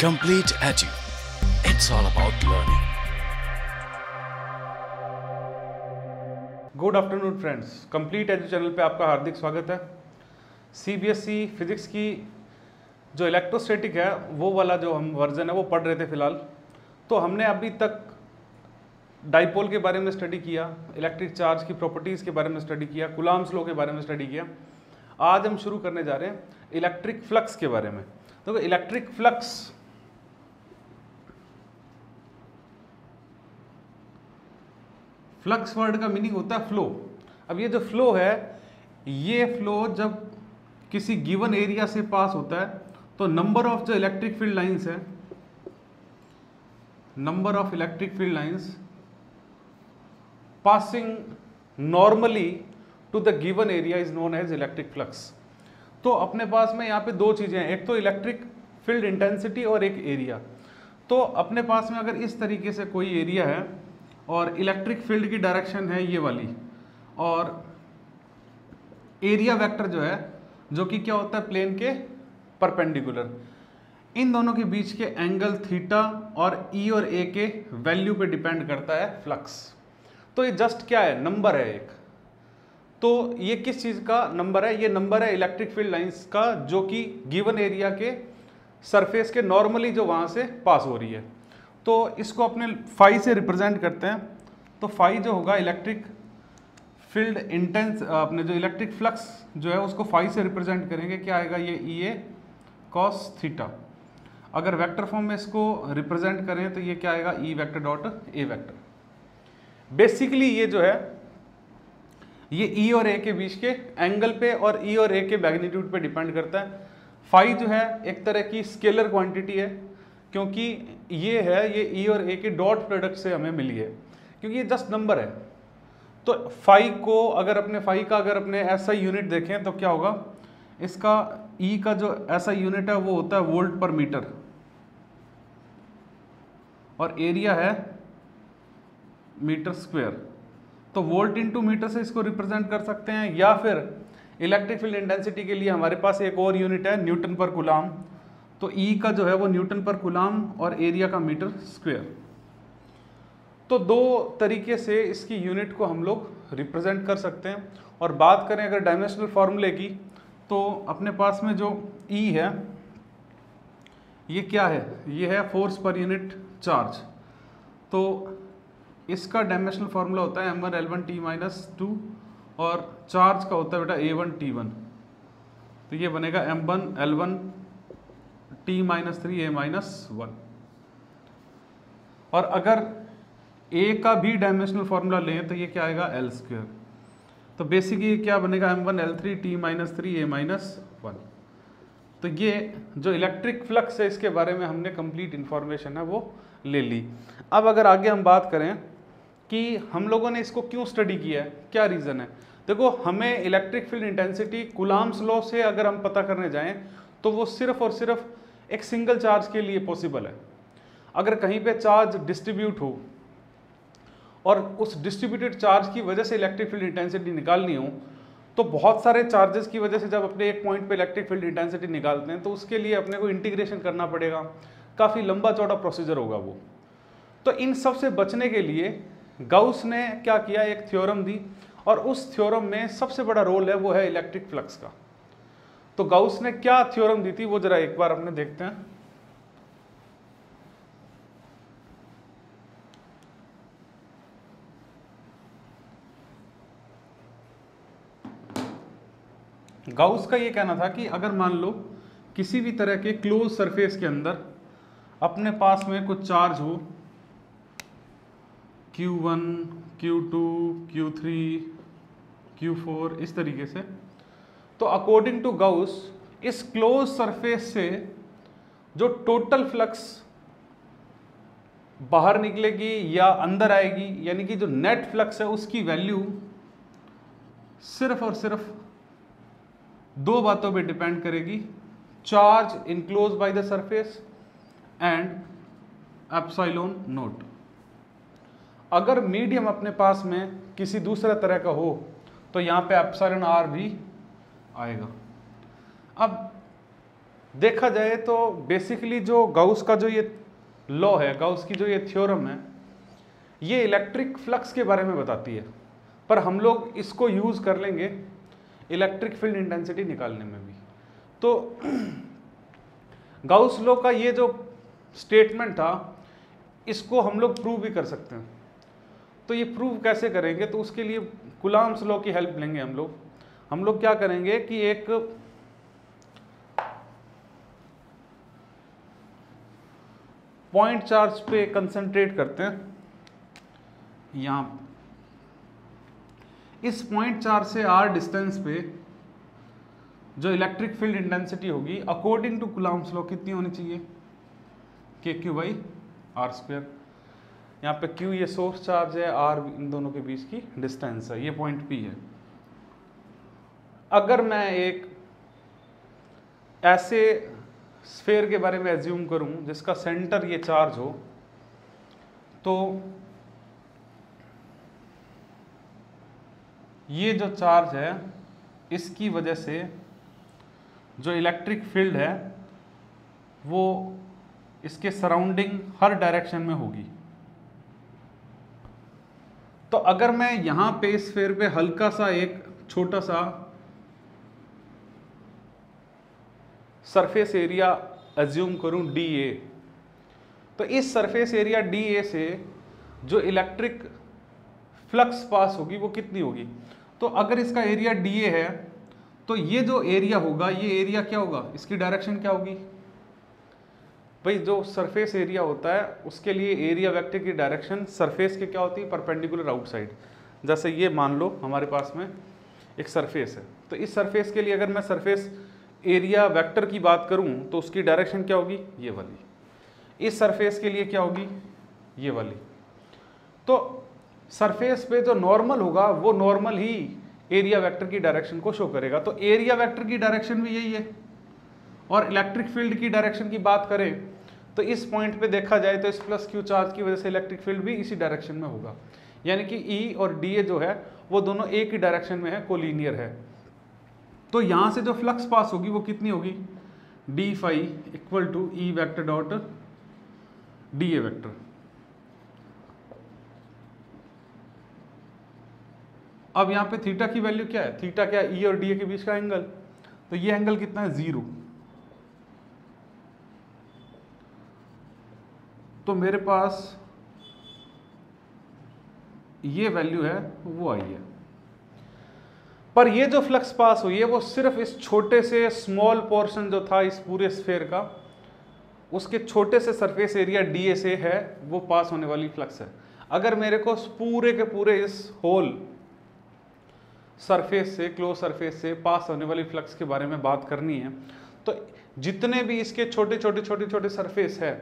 Complete Edu. It's all about learning. Good afternoon friends, complete edu channel पे आपका हार्दिक स्वागत है। सीबीएसई फिजिक्स की जो इलेक्ट्रोस्टैटिक है वो वाला जो हम वर्जन है वो पढ़ रहे थे फिलहाल। तो हमने अभी तक डाइपोल के बारे में स्टडी किया, इलेक्ट्रिक चार्ज की प्रॉपर्टीज़ के बारे में स्टडी किया, कूलम्ब्स लॉ के बारे में स्टडी किया। आज हम शुरू करने जा रहे हैं इलेक्ट्रिक फ्लक्स के बारे में। तो इलेक्ट्रिक फ्लक्स वर्ड का मीनिंग होता है फ्लो। अब ये जो फ्लो है, ये फ्लो जब किसी गिवन एरिया से पास होता है तो नंबर ऑफ जो इलेक्ट्रिक फील्ड लाइंस है, number of electric field lines passing normally to the given area is known as electric flux. तो अपने पास में यहाँ पे दो चीजें हैं, एक तो इलेक्ट्रिक फील्ड इंटेंसिटी और एक एरिया। तो अपने पास में अगर इस तरीके से कोई एरिया है और इलेक्ट्रिक फील्ड की डायरेक्शन है ये वाली, और एरिया वेक्टर जो है जो कि क्या होता है प्लेन के परपेंडिकुलर, इन दोनों के बीच के एंगल थीटा और ई और ए के वैल्यू पे डिपेंड करता है फ्लक्स। तो ये जस्ट क्या है, नंबर है एक। तो ये किस चीज़ का नंबर है? ये नंबर है इलेक्ट्रिक फील्ड लाइंस का जो कि गिवन एरिया के सरफेस के नॉर्मली जो वहाँ से पास हो रही है। तो इसको अपने फाई से रिप्रेजेंट करते हैं। तो फाई जो होगा इलेक्ट्रिक फील्ड इंटेंस, अपने जो इलेक्ट्रिक फ्लक्स जो है उसको फाई से रिप्रेजेंट करेंगे। क्या आएगा? ये ई ए कॉस थीटा। अगर वेक्टर फॉर्म में इसको रिप्रेजेंट करें तो ये क्या आएगा? ई vector dot A vector. Basically ये जो है ये ई और ए के बीच के एंगल पे और ई और ए के मैग्नीट्यूड पे डिपेंड करता है। फाई जो है एक तरह की स्केलर क्वांटिटी है, क्योंकि ये है ये ई और ए के डॉट प्रोडक्ट से हमें मिली है, क्योंकि ये जस्ट नंबर है। तो फाई को अगर अपने ऐसा यूनिट देखें तो क्या होगा? इसका ई का जो ऐसा यूनिट है वो होता है वोल्ट पर मीटर, और एरिया है मीटर स्क्वायर। तो वोल्ट इंटू मीटर से इसको रिप्रेजेंट कर सकते हैं, या फिर इलेक्ट्रिक फील्ड इंटेंसिटी के लिए हमारे पास एक और यूनिट है न्यूटन पर कूलाम। तो ई का जो है वो न्यूटन पर कूलाम और एरिया का मीटर स्क्वायर। तो दो तरीके से इसकी यूनिट को हम लोग रिप्रेजेंट कर सकते हैं। और बात करें अगर डायमेंशनल फार्मूले की, तो अपने पास में जो ई है ये क्या है? ये है फोर्स पर यूनिट चार्ज। तो इसका डायमेंशनल फार्मूला होता है m1 L1 T-2, और चार्ज का होता है बेटा A1 T1। तो ये बनेगा m1 L1 T-3 A-1। और अगर A का भी डायमेंशनल फार्मूला लें तो ये क्या आएगा? L square. तो बेसिकली क्या बनेगा? m1 L3 T-3 A-1। तो ये जो इलेक्ट्रिक फ्लक्स है इसके बारे में हमने कंप्लीट इंफॉर्मेशन है वो ले ली। अब अगर आगे हम बात करें कि हम लोगों ने इसको क्यों स्टडी किया है, क्या रीज़न है। देखो, हमें electric field intensity Coulomb's law से अगर हम पता करने जाएं तो वो सिर्फ और सिर्फ एक सिंगल चार्ज के लिए पॉसिबल है। अगर कहीं पे चार्ज डिस्ट्रीब्यूट हो और उस डिस्ट्रीब्यूटेड चार्ज की वजह से इलेक्ट्रिक फील्ड इंटेंसिटी निकालनी हो, तो बहुत सारे चार्जेस की वजह से जब अपने एक पॉइंट पे इलेक्ट्रिक फील्ड इंटेंसिटी निकालते हैं तो उसके लिए अपने को इंटीग्रेशन करना पड़ेगा, काफ़ी लंबा चौड़ा प्रोसीजर होगा वो। तो इन सब से बचने के लिए गाउस ने क्या किया? एक थ्योरम दी, और उस थ्योरम में सबसे बड़ा रोल है वो है इलेक्ट्रिक फ्लक्स का। तो गाउस ने क्या थ्योरम दी थी वो जरा एक बार अपने देखते हैं। गाउस का ये कहना था कि अगर मान लो किसी भी तरह के क्लोज सरफेस के अंदर अपने पास में कुछ चार्ज हो Q1, Q2, Q3, Q4 इस तरीके से, तो अकॉर्डिंग टू गाउस इस क्लोज सरफेस से जो टोटल फ्लक्स बाहर निकलेगी या अंदर आएगी, यानी कि जो नेट फ्लक्स है उसकी वैल्यू सिर्फ और सिर्फ दो बातों पे डिपेंड करेगी: charge enclose by the surface and epsilon note. अगर मीडियम अपने पास में किसी दूसरे तरह का हो तो यहाँ पे एप्सिलॉन आर भी आएगा। अब देखा जाए तो बेसिकली जो गाउस का जो ये लॉ है, गाउस की जो ये थ्योरम है, ये इलेक्ट्रिक फ्लक्स के बारे में बताती है, पर हम लोग इसको यूज़ कर लेंगे इलेक्ट्रिक फील्ड इंटेंसिटी निकालने में भी। तो गाउस लॉ का ये जो स्टेटमेंट था, इसको हम लोग प्रूव भी कर सकते हैं। तो ये प्रूव कैसे करेंगे, तो उसके लिए कूलॉम्स लॉ की हेल्प लेंगे हम लोग। हम लोग क्या करेंगे कि एक पॉइंट चार्ज पे कंसंट्रेट करते हैं। यहाँ इस पॉइंट चार्ज से r डिस्टेंस पे जो इलेक्ट्रिक फील्ड इंटेंसिटी होगी अकॉर्डिंग टू कूलॉम्स लॉ कितनी होनी चाहिए, kq/r²। यहाँ पे q ये सोर्स चार्ज है, r इन दोनों के बीच की डिस्टेंस है, ये पॉइंट P है। अगर मैं एक ऐसे स्फीयर के बारे में एज्यूम करूं जिसका सेंटर ये चार्ज हो, तो ये जो चार्ज है इसकी वजह से जो इलेक्ट्रिक फील्ड है वो इसके सराउंडिंग हर डायरेक्शन में होगी। तो अगर मैं यहां पे स्फीयर पे हल्का सा एक छोटा सा सरफेस एरिया एज्यूम करूं dA, तो इस सरफेस एरिया dA से जो इलेक्ट्रिक फ्लक्स पास होगी वो कितनी होगी। तो अगर इसका एरिया dA है तो ये जो एरिया होगा, ये एरिया क्या होगा, इसकी डायरेक्शन क्या होगी भाई, जो सरफेस एरिया होता है उसके लिए एरिया वेक्टर की डायरेक्शन सरफेस के क्या होती है, परपेंडिकुलर आउटसाइड। जैसे ये मान लो हमारे पास में एक सरफेस है, तो इस सरफेस के लिए अगर मैं सरफेस एरिया वेक्टर की बात करूं तो उसकी डायरेक्शन क्या होगी, ये वाली। इस सरफेस के लिए क्या होगी, ये वाली। तो सरफेस पे जो नॉर्मल होगा वो नॉर्मल ही एरिया वेक्टर की डायरेक्शन को शो करेगा। तो एरिया वेक्टर की डायरेक्शन भी यही है। और इलेक्ट्रिक फील्ड की डायरेक्शन की बात करें तो इस पॉइंट पे देखा जाए तो इस प्लस क्यू चार्ज की वजह से इलेक्ट्रिक फील्ड भी इसी डायरेक्शन में होगा, यानी कि ई और डी जो है वो दोनों एक ही डायरेक्शन में है, कोलिनियर है। तो यहां से जो फ्लक्स पास होगी वो कितनी होगी, D phi equal to E vector dot D A vector. अब यहाँ पे थीटा की वैल्यू क्या है, थीटा क्या है, ई और डी ए के बीच का एंगल। तो ये एंगल कितना है, 0। तो मेरे पास ये वैल्यू है वो आई है। पर ये जो फ्लक्स पास हुई है वो सिर्फ इस छोटे से स्मॉल पोर्शन जो था इस पूरे स्फीयर का, उसके छोटे से सरफेस एरिया डीए से है वो पास होने वाली फ्लक्स है। अगर मेरे को पूरे के पूरे इस होल सरफेस से, क्लोज सरफेस से पास होने वाली फ्लक्स के बारे में बात करनी है तो जितने भी इसके छोटे छोटे सरफेस है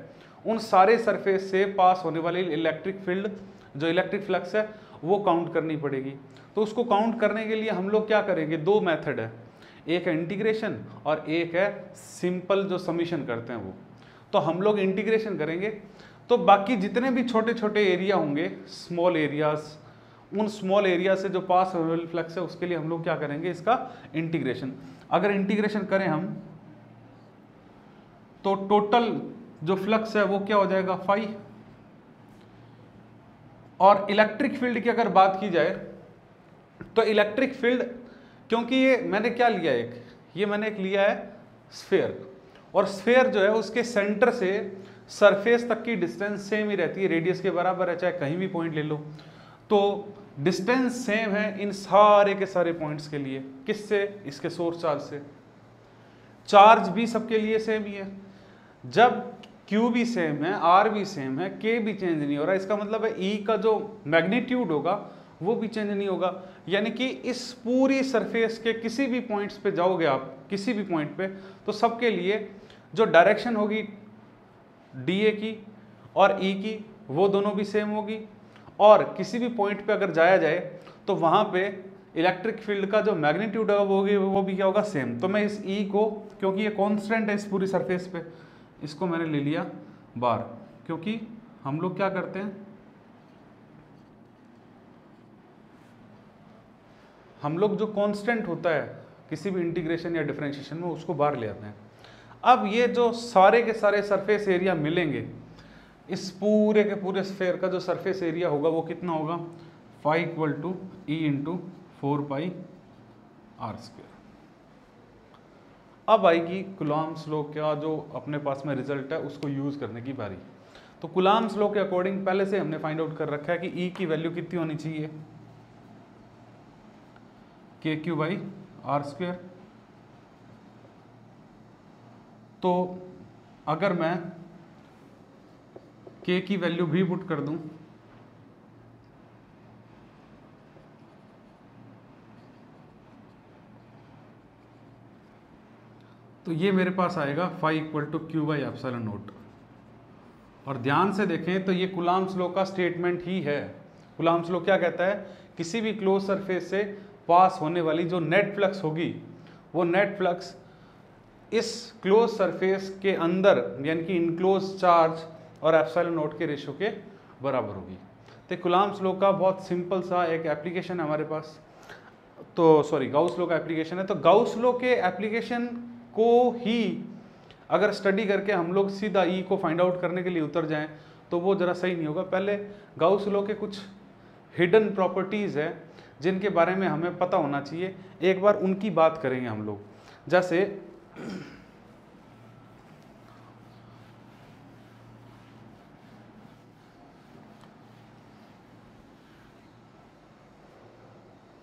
उन सारे सरफेस से पास होने वाली इलेक्ट्रिक फील्ड, जो इलेक्ट्रिक फ्लक्स है वो काउंट करनी पड़ेगी। तो उसको काउंट करने के लिए हम लोग क्या करेंगे, दो मेथड है, एक है इंटीग्रेशन और एक है सिंपल जो समीशन करते हैं वो। तो हम लोग इंटीग्रेशन करेंगे, तो बाकी जितने भी छोटे छोटे एरिया होंगे, स्मॉल एरियाज, उन स्मॉल एरिया से जो पास होने वाली फ्लक्स है उसके लिए हम लोग क्या करेंगे, इसका इंटीग्रेशन। अगर इंटीग्रेशन करें हम तो टोटल जो फ्लक्स है वो क्या हो जाएगा, फाई। और इलेक्ट्रिक फील्ड की अगर बात की जाए तो इलेक्ट्रिक फील्ड, क्योंकि ये मैंने क्या लिया, मैंने एक लिया है स्फीयर, और स्फीयर जो है उसके सेंटर से सरफेस तक की डिस्टेंस सेम ही रहती है, रेडियस के बराबर है, चाहे कहीं भी पॉइंट ले लो। तो डिस्टेंस सेम है इन सारे के सारे पॉइंट्स के लिए। किससे, इसके सोर्स चार्ज से। चार्ज भी सबके लिए सेम ही है। जब Q भी सेम है, R भी सेम है, K भी चेंज नहीं हो रहा, इसका मतलब है E का जो मैग्नीट्यूड होगा वो भी चेंज नहीं होगा। यानी कि इस पूरी सरफेस के किसी भी पॉइंट्स पे जाओगे आप, किसी भी पॉइंट पे, तो सबके लिए जो डायरेक्शन होगी DA की और E की वो दोनों भी सेम होगी। और किसी भी पॉइंट पे अगर जाया जाए तो वहाँ पे इलेक्ट्रिक फील्ड का जो मैग्नीट्यूड होगा वो भी क्या होगा, सेम। तो मैं इस E को, क्योंकि ये कॉन्स्टेंट है इस पूरी सरफेस पे, इसको मैंने ले लिया बार, क्योंकि हम लोग क्या करते हैं, हम लोग जो कांस्टेंट होता है किसी भी इंटीग्रेशन या डिफरेंशिएशन में उसको बाहर ले आते हैं। अब ये जो सारे के सारे सरफेस एरिया मिलेंगे, इस पूरे के पूरे स्फेयर का जो सरफेस एरिया होगा वो कितना होगा, phi equal to E into 4 pi R square. अब आएगी कुलॉम्स लॉ का जो अपने पास में रिजल्ट है उसको यूज करने की बारी। तो कुलॉम्स लॉ के अकॉर्डिंग पहले से हमने फाइंड आउट कर रखा है कि ई की वैल्यू कितनी होनी चाहिए, के क्यू बाई आर स्क्वायर। तो अगर मैं के की वैल्यू भी पुट कर दूं तो ये मेरे पास आएगा phi equal to Q by epsilon naught. और ध्यान से देखें तो ये कुलॉम्स लॉ का स्टेटमेंट ही है। कुलॉम्स लॉ क्या कहता है, किसी भी क्लोज सरफेस से पास होने वाली जो नेट फ्लक्स होगी वो नेट फ्लक्स इस क्लोज सरफेस के अंदर यानी कि इनक्लोज चार्ज और एप्सिलॉन नॉट के रेशियो के बराबर होगी। तो कुलॉम्स लॉ का बहुत सिंपल सा एक एप्लीकेशन है हमारे पास, तो सॉरी गाउस लॉ का एप्लीकेशन है। तो गाउस लॉ के एप्लीकेशन को ही अगर स्टडी करके हम लोग सीधा ई को फाइंड आउट करने के लिए उतर जाएं तो वो ज़रा सही नहीं होगा। पहले गाउस लॉ के कुछ हिडन प्रॉपर्टीज़ है जिनके बारे में हमें पता होना चाहिए, एक बार उनकी बात करेंगे हम लोग। जैसे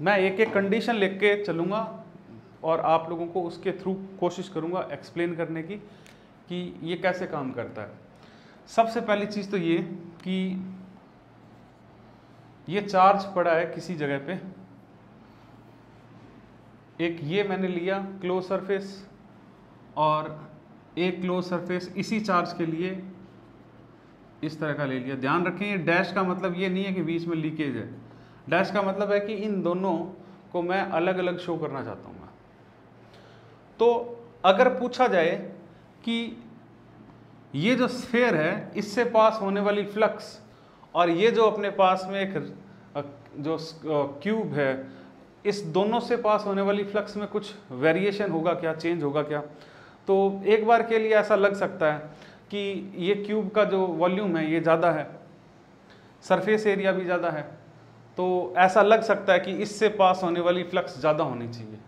मैं एक एक कंडीशन लिख के चलूँगा और आप लोगों को उसके थ्रू कोशिश करूँगा एक्सप्लेन करने की कि ये कैसे काम करता है। सबसे पहली चीज़ तो ये कि ये चार्ज पड़ा है किसी जगह पे, एक ये मैंने लिया क्लोज सरफेस और एक क्लोज सरफेस इसी चार्ज के लिए इस तरह का ले लिया। ध्यान रखें ये डैश का मतलब ये नहीं है कि बीच में लीकेज है, डैश का मतलब है कि इन दोनों को मैं अलग अलग शो करना चाहता हूँ। तो अगर पूछा जाए कि ये जो स्फेयर है इससे पास होने वाली फ्लक्स और ये जो अपने पास में एक जो क्यूब है, इस दोनों से पास होने वाली फ्लक्स में कुछ वेरिएशन होगा क्या, चेंज होगा क्या? तो एक बार के लिए ऐसा लग सकता है कि ये क्यूब का जो वॉल्यूम है ये ज़्यादा है, सरफेस एरिया भी ज़्यादा है, तो ऐसा लग सकता है कि इससे पास होने वाली फ्लक्स ज़्यादा होनी चाहिए,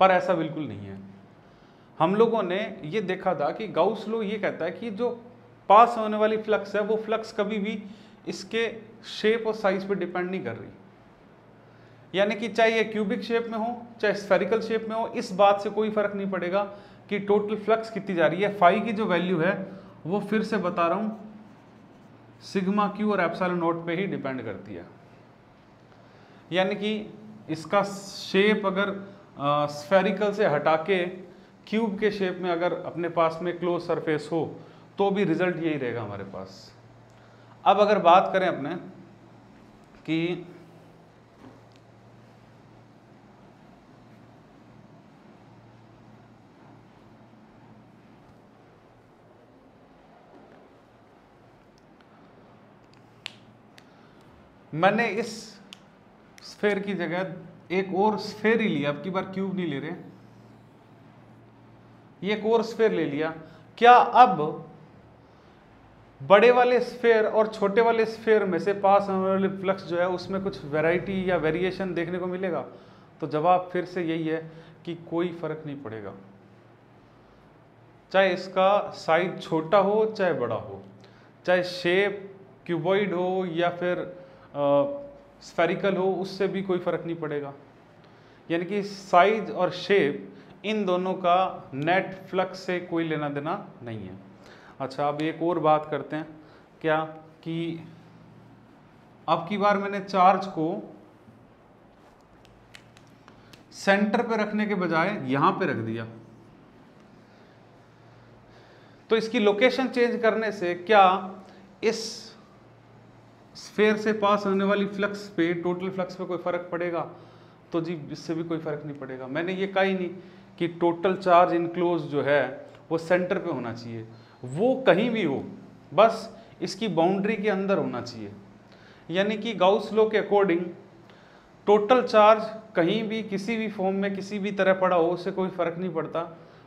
पर ऐसा बिल्कुल नहीं है। हम लोगों ने ये देखा था कि गाउस लॉ ये कहता है कि जो पास होने वाली फ्लक्स है वो फ्लक्स कभी भी इसके शेप और साइज पे डिपेंड नहीं कर रही, यानी कि चाहे ये क्यूबिक शेप में हो चाहे स्फेरिकल शेप में हो, इस बात से कोई फर्क नहीं पड़ेगा कि टोटल फ्लक्स कितनी जा रही है। फाई की जो वैल्यू है वो फिर से बता रहा हूँ सिग्मा क्यू और एप्सिलॉन नॉट पे ही डिपेंड करती है। यानी कि इसका शेप अगर स्फेरिकल से हटा के क्यूब के शेप में अगर अपने पास में क्लोज सरफेस हो तो भी रिजल्ट यही रहेगा हमारे पास। अब अगर बात करें अपने कि मैंने इस स्फेयर की जगह एक और स्फेयर ही लिया, अब की बार क्यूब नहीं ले रहे, ये एक और स्फेयर ले लिया। क्या अब बड़े वाले स्फेयर और छोटे वाले स्फेयर में से पास होने वाले फ्लक्स जो है उसमें कुछ वैरायटी या वेरिएशन देखने को मिलेगा? तो जवाब फिर से यही है कि कोई फर्क नहीं पड़ेगा, चाहे इसका साइज छोटा हो चाहे बड़ा हो, चाहे शेप क्यूबॉइड हो या फिर स्फेरिकल हो, उससे भी कोई फर्क नहीं पड़ेगा। यानी कि साइज और शेप इन दोनों का नेट फ्लक्स से कोई लेना देना नहीं है। अच्छा, अब एक और बात करते हैं, क्या कि अब की बार मैंने चार्ज को सेंटर पे रखने के बजाय यहां पे रख दिया, तो इसकी लोकेशन चेंज करने से क्या इस स्फेयर से पास होने वाली फ्लक्स पे, टोटल फ्लक्स पे कोई फर्क पड़ेगा? तो जी इससे भी कोई फर्क नहीं पड़ेगा। मैंने ये कहा ही नहीं कि टोटल चार्ज इनक्लोज जो है वो सेंटर पे होना चाहिए, वो कहीं भी हो, बस इसकी बाउंड्री के अंदर होना चाहिए। यानी कि गाउस लॉ के अकॉर्डिंग टोटल चार्ज कहीं भी किसी भी फॉर्म में किसी भी तरह पड़ा हो उससे कोई फर्क नहीं पड़ता,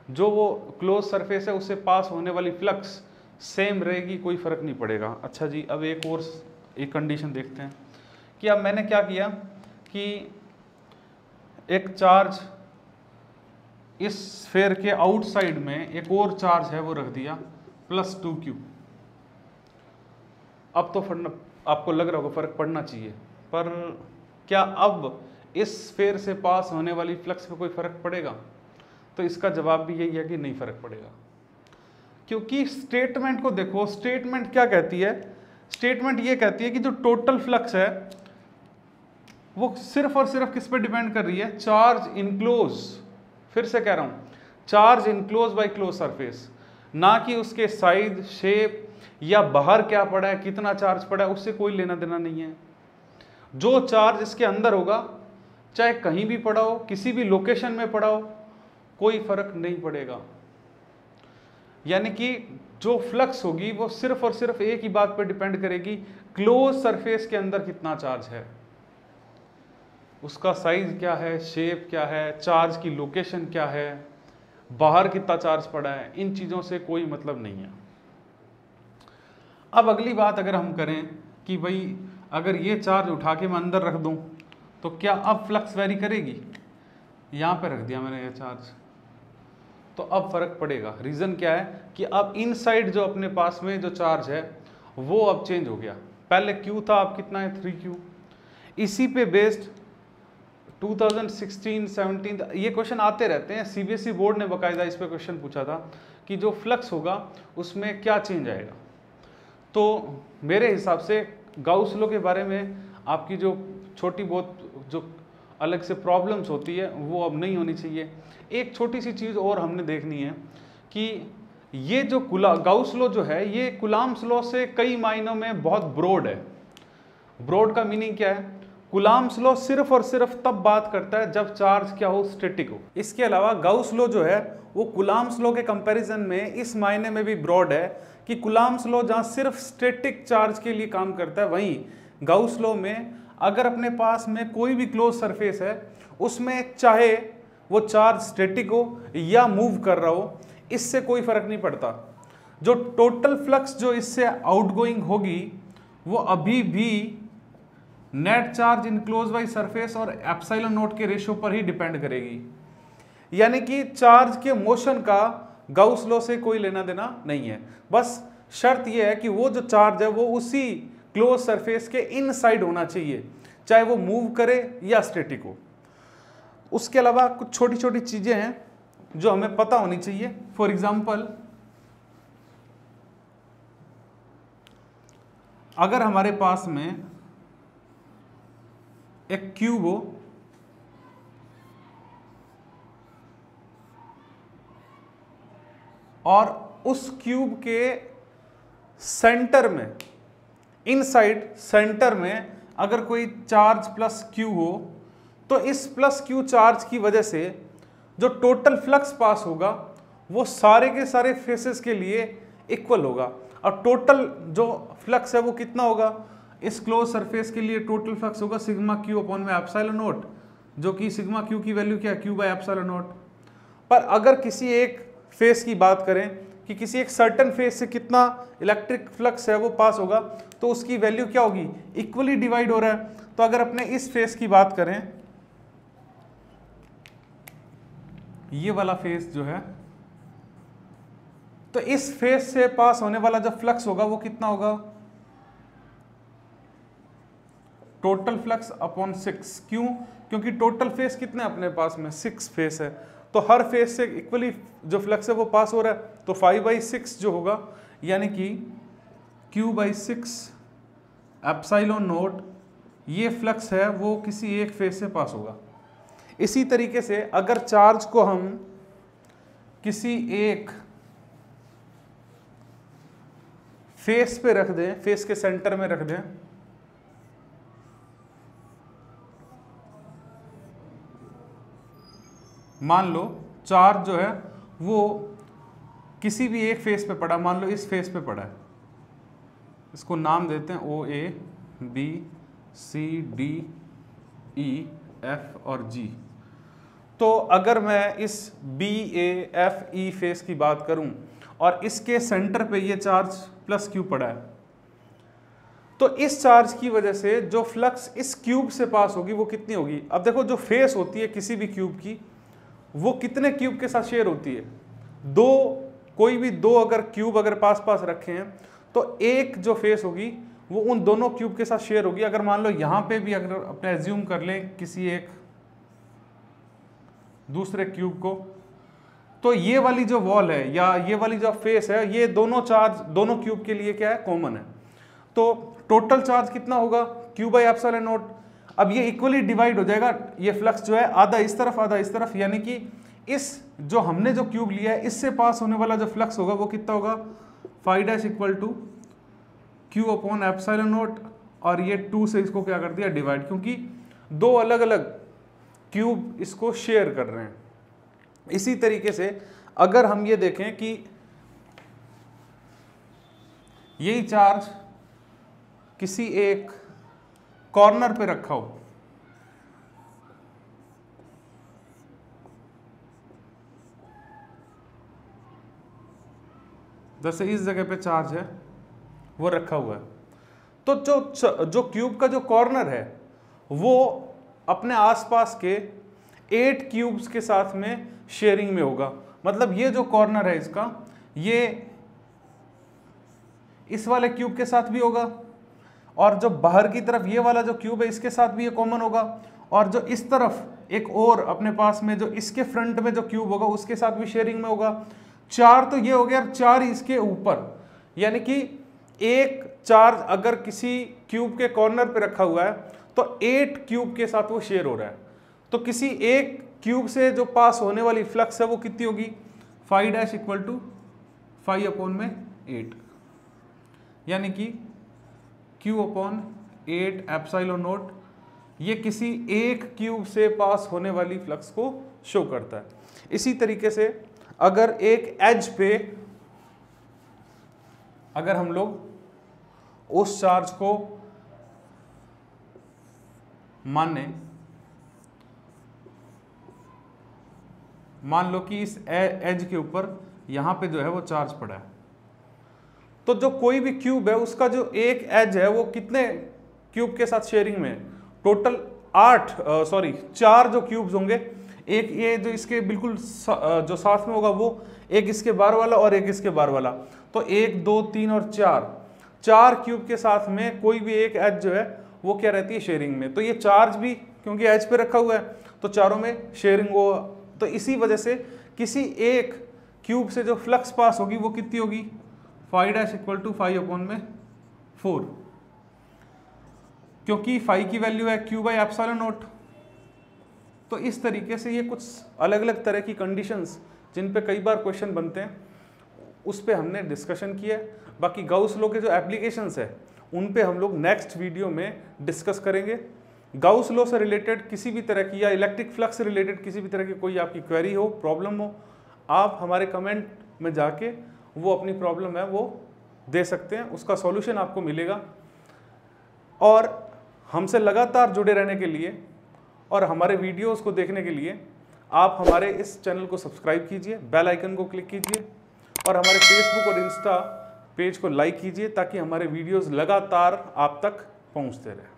जो वो क्लोज सरफेस है उससे पास होने वाली फ्लक्स सेम रहेगी, कोई फर्क नहीं पड़ेगा। अच्छा जी, अब एक कंडीशन देखते हैं कि अब मैंने क्या किया कि एक चार्ज इस स्फीयर के आउटसाइड में एक और चार्ज है वो रख दिया +2q। अब तो आपको लग रहा होगा फर्क पड़ना चाहिए, पर क्या अब इस स्फीयर से पास होने वाली फ्लक्स पे कोई फर्क पड़ेगा? तो इसका जवाब भी यही है कि नहीं फर्क पड़ेगा, क्योंकि स्टेटमेंट को देखो। स्टेटमेंट क्या कहती है? स्टेटमेंट ये कहती है कि जो टोटल फ्लक्स है वो सिर्फ और सिर्फ किस पे डिपेंड कर रही है? चार्ज इनक्लोज, फिर से कह रहा हूं, charge enclose by close surface, ना कि उसके साइज, शेप या बाहर क्या पड़ा है, कितना चार्ज पड़ा है, उससे कोई लेना देना नहीं है। जो चार्ज इसके अंदर होगा, चाहे कहीं भी पड़ा हो, किसी भी लोकेशन में पड़ा हो, कोई फर्क नहीं पड़ेगा। यानी कि जो फ्लक्स होगी वो सिर्फ और सिर्फ एक ही बात पर डिपेंड करेगी, क्लोज सरफेस के अंदर कितना चार्ज है, उसका साइज क्या है, शेप क्या है, चार्ज की लोकेशन क्या है, बाहर कितना चार्ज पड़ा है, इन चीज़ों से कोई मतलब नहीं है। अब अगली बात अगर हम करें कि भाई अगर ये चार्ज उठा के मैं अंदर रख दूं तो क्या अब फ्लक्स वेरी करेगी? यहाँ पे रख दिया मैंने ये चार्ज, तो अब फर्क पड़ेगा। रीज़न क्या है कि अब इनसाइड जो अपने पास में जो चार्ज है वो अब चेंज हो गया। पहले Q था, अब कितना है? 3Q। इसी पे बेस्ड 2016-17 ये क्वेश्चन आते रहते हैं। CBSE बोर्ड ने बाकायदा इस पे क्वेश्चन पूछा था कि जो फ्लक्स होगा उसमें क्या चेंज आएगा। तो मेरे हिसाब से गाउस लॉ के बारे में आपकी जो छोटी बहुत जो अलग से प्रॉब्लम्स होती है वो अब नहीं होनी चाहिए। एक छोटी सी चीज़ और हमने देखनी है कि ये जो गाउस लॉ जो है ये कूलम्ब्स लॉ से कई मायनों में बहुत ब्रॉड है। ब्रॉड का मीनिंग क्या है? कूलम्ब्स लॉ सिर्फ और सिर्फ तब बात करता है जब चार्ज क्या हो? स्टैटिक हो। इसके अलावा गाउस लॉ जो है वो कूलम्ब्स लॉ के कंपैरिजन में इस मायने में भी ब्रॉड है कि कूलम्ब्स लॉ जहाँ सिर्फ स्टैटिक चार्ज के लिए काम करता है, वहीं गाउस लॉ में अगर अपने पास में कोई भी क्लोज सरफेस है उसमें चाहे वो चार्ज स्टैटिक हो या मूव कर रहा हो, इससे कोई फर्क नहीं पड़ता। जो टोटल फ्लक्स जो इससे आउटगोइंग होगी वो अभी भी net charge enclose by surface और एप्सिलॉन नॉट के रेशियो पर ही डिपेंड करेगी। यानी कि चार्ज के मोशन का गाउस लॉ से कोई लेना देना नहीं है। बस शर्त यह है कि वो जो चार्ज है वो उसी क्लोज सरफेस के इनसाइड होना चाहिए, चाहे वो मूव करे या स्टैटिक हो। उसके अलावा कुछ छोटी छोटी चीजें हैं जो हमें पता होनी चाहिए। फॉर एग्जांपल, अगर हमारे पास में एक क्यूब हो और उस क्यूब के सेंटर में, इनसाइड सेंटर में अगर कोई चार्ज +Q हो, तो इस +Q चार्ज की वजह से जो टोटल फ्लक्स पास होगा वो सारे के सारे फेसेस के लिए इक्वल होगा। और टोटल जो फ्लक्स है वो कितना होगा? इस क्लोज सरफेस के लिए टोटल फ्लक्स होगा σQ/ε0, जो कि σQ की वैल्यू क्या है? Q/ε0। पर अगर किसी एक फेस की बात करें कि किसी एक सर्टेन फेस से कितना इलेक्ट्रिक फ्लक्स है वो पास होगा, तो उसकी वैल्यू क्या होगी? इक्वली डिवाइड हो रहा है। तो अगर अपने इस फेस की बात करें, ये वाला फेस जो है, तो इस फेस से पास होने वाला जो फ्लक्स होगा वो कितना होगा? Total flux upon 6। क्यों? क्योंकि टोटल फेस कितने अपने पास में? 6 फेस है, तो हर फेस से इक्वली जो फ्लक्स है वो पास हो रहा है, तो 5/6 जो होगा, यानी कि Q/6ε0 ये फ्लक्स है वो किसी एक फेस से पास होगा। इसी तरीके से अगर चार्ज को हम किसी एक फेस पे रख दें, फेस के सेंटर में रख दें, मान लो चार्ज जो है वो किसी भी एक फेस पे पड़ा, मान लो इस फेस पे पड़ा है, इसको नाम देते हैं OA, B, C, D, E, F और G। तो अगर मैं इस BAFE फेस की बात करूं और इसके सेंटर पे ये चार्ज प्लस क्यू पड़ा है, तो इस चार्ज की वजह से जो फ्लक्स इस क्यूब से पास होगी वो कितनी होगी। अब देखो जो फेस होती है किसी भी क्यूब की वो कितने क्यूब के साथ शेयर होती है, दो, कोई भी दो अगर क्यूब अगर पास पास रखे हैं तो एक जो फेस होगी वो उन दोनों क्यूब के साथ शेयर होगी। अगर मान लो यहाँ पे भी अगर अपने एज्यूम कर लें किसी एक दूसरे क्यूब को, तो ये वाली जो वॉल है या ये वाली जो फेस है ये दोनों चार्ज दोनों क्यूब के लिए क्या है, कॉमन है। तो टोटल चार्ज कितना होगा, Q बाई एप्सिलॉन नॉट। अब ये इक्वली डिवाइड हो जाएगा, ये फ्लक्स जो है आधा इस तरफ आधा इस तरफ, यानी कि इस जो हमने जो क्यूब लिया है इससे पास होने वाला जो फ्लक्स होगा वो कितना होगा, phi dash equal to Q upon epsilon naught, और ये 2 से इसको क्या कर दिया डिवाइड, क्योंकि दो अलग अलग क्यूब इसको शेयर कर रहे हैं। इसी तरीके से अगर हम ये देखें कि यही चार्ज किसी एक कॉर्नर पे रखा हो, जैसे इस जगह पे चार्ज है वो रखा हुआ है, तो जो क्यूब का जो कॉर्नर है वो अपने आसपास के 8 क्यूब्स के साथ में शेयरिंग में होगा। मतलब ये जो कॉर्नर है इसका, ये इस वाले क्यूब के साथ भी होगा, और जो बाहर की तरफ ये वाला जो क्यूब है इसके साथ भी ये कॉमन होगा, और जो इस तरफ एक और अपने पास में जो इसके फ्रंट में जो क्यूब होगा उसके साथ भी शेयरिंग में होगा। 4 तो ये हो गया, 4 इसके ऊपर, यानी कि एक चार्ज अगर किसी क्यूब के कॉर्नर पे रखा हुआ है तो 8 क्यूब के साथ वो शेयर हो रहा है। तो किसी एक क्यूब से जो पास होने वाली फ्लक्स है वो कितनी होगी, phi dash equal to phi upon में 8, यानी कि Q अपॉन 8 एप्सिलॉन नॉट, ये किसी एक क्यूब से पास होने वाली फ्लक्स को शो करता है। इसी तरीके से अगर एक एज पे अगर हम लोग उस चार्ज को मान लो कि इस एज के ऊपर यहां पे जो है वो चार्ज पड़ा है, तो जो कोई भी क्यूब है उसका जो एक एज है वो कितने क्यूब के साथ शेयरिंग में, टोटल 4 जो क्यूब्स होंगे, एक ये जो इसके बिल्कुल जो साथ में होगा वो, एक इसके बार वाला और एक इसके बार वाला, तो 1 2 3 और 4 क्यूब के साथ में कोई भी एक एज जो है वो क्या रहती है, शेयरिंग में। तो ये चार्ज भी क्योंकि एज पे रखा हुआ है तो चारों में शेयरिंग हो, तो इसी वजह से किसी एक क्यूब से जो फ्लक्स पास होगी वो कितनी होगी, phi dash equal to phi upon में 4, क्योंकि फाई की वैल्यू है Q बाई एप्सिलॉन नॉट। तो इस तरीके से ये कुछ अलग अलग तरह की कंडीशंस जिन पे कई बार क्वेश्चन बनते हैं उस पे हमने डिस्कशन किया है। बाकी गाउस लॉ के जो एप्लीकेशंस है उन पे हम लोग नेक्स्ट वीडियो में डिस्कस करेंगे। गाउस लॉ से रिलेटेड किसी भी तरह की या इलेक्ट्रिक फ्लक्स से रिलेटेड किसी भी तरह की कोई आपकी क्वेरी हो, प्रॉब्लम हो, आप हमारे कमेंट में जाके वो अपनी प्रॉब्लम है वो दे सकते हैं, उसका सॉल्यूशन आपको मिलेगा। और हमसे लगातार जुड़े रहने के लिए और हमारे वीडियोस को देखने के लिए आप हमारे इस चैनल को सब्सक्राइब कीजिए, बेल आइकन को क्लिक कीजिए और हमारे फेसबुक और इंस्टा पेज को लाइक कीजिए ताकि हमारे वीडियोस लगातार आप तक पहुंचते रहें।